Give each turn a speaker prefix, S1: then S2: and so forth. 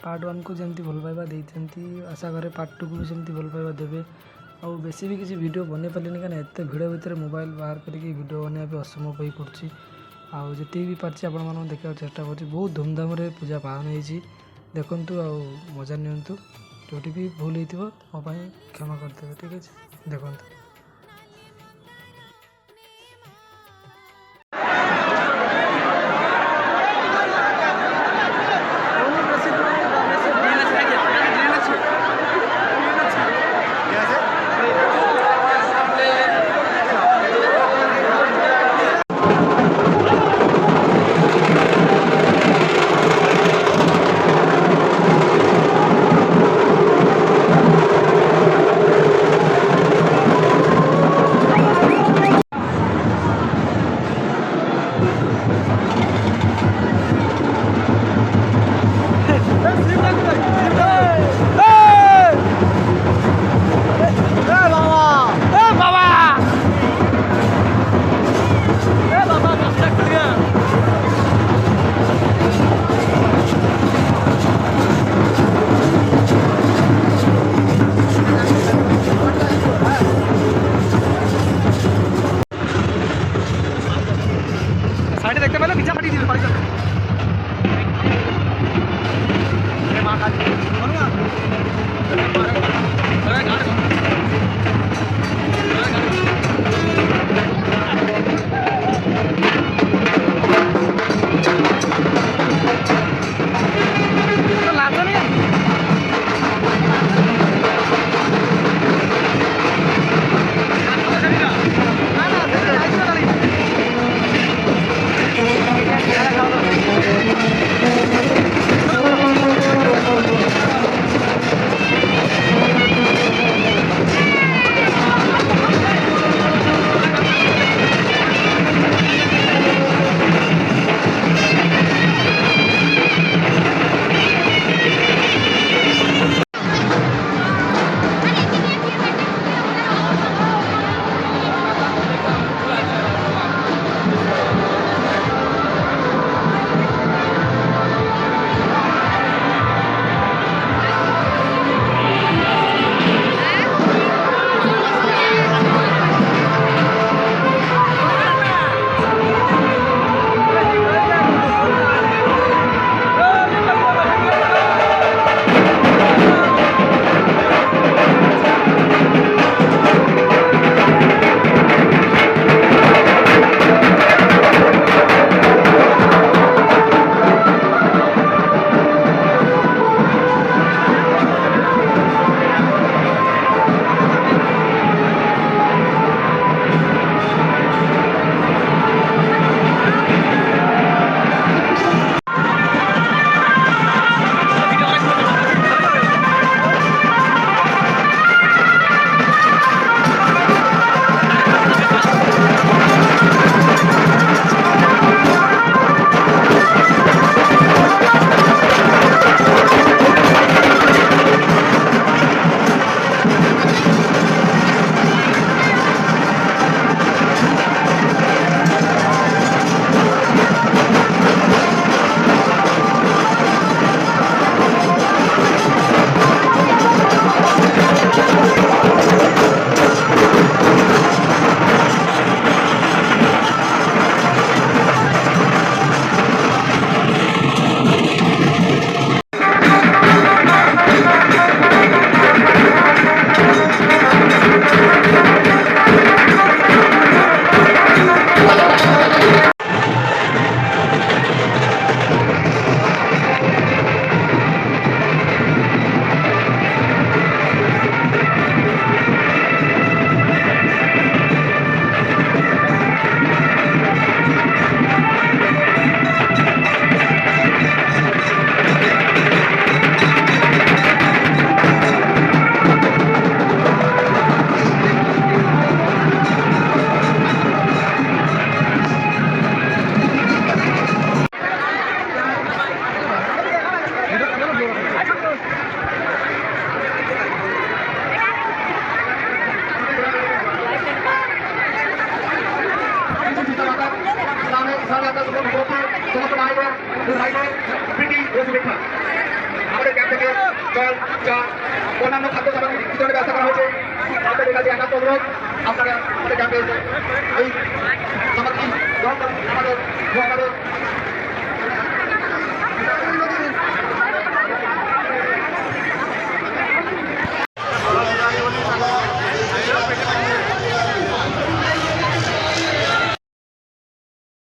S1: Part 1 को जमती भल पाइबा देते आशा करे पार्ट 2 को भी सेमती भल पाइबा देवे। आ बेसी भी किसी वीडियो बन पारे क्या एत भिड़ भितर मोबाइल बाहर करके वीडियो बनवाई असंभव हो पड़ी। आती भी पार्टी आपण देखा चेष्टा कर बहुत धूमधाम पूजा पालन हो देखु आ मजा नियंतु जोटी भी भूल हो मोपाई क्षमा करदे ठीक है देखो।
S2: দেখতে পেলে পিছা পাঠিয়ে দিবে বাড়ি যাবে মা Kali Salah satu kelompok, kelompok lainnya,
S3: জল, চা, অন্যান্য খাদ্য সামগ্রী বিতরণের ব্যবস্থা করা হয়েছে। আপনাদের কাছে একান্ত অনুরোধ, আপনারা ক্যাম্পে এই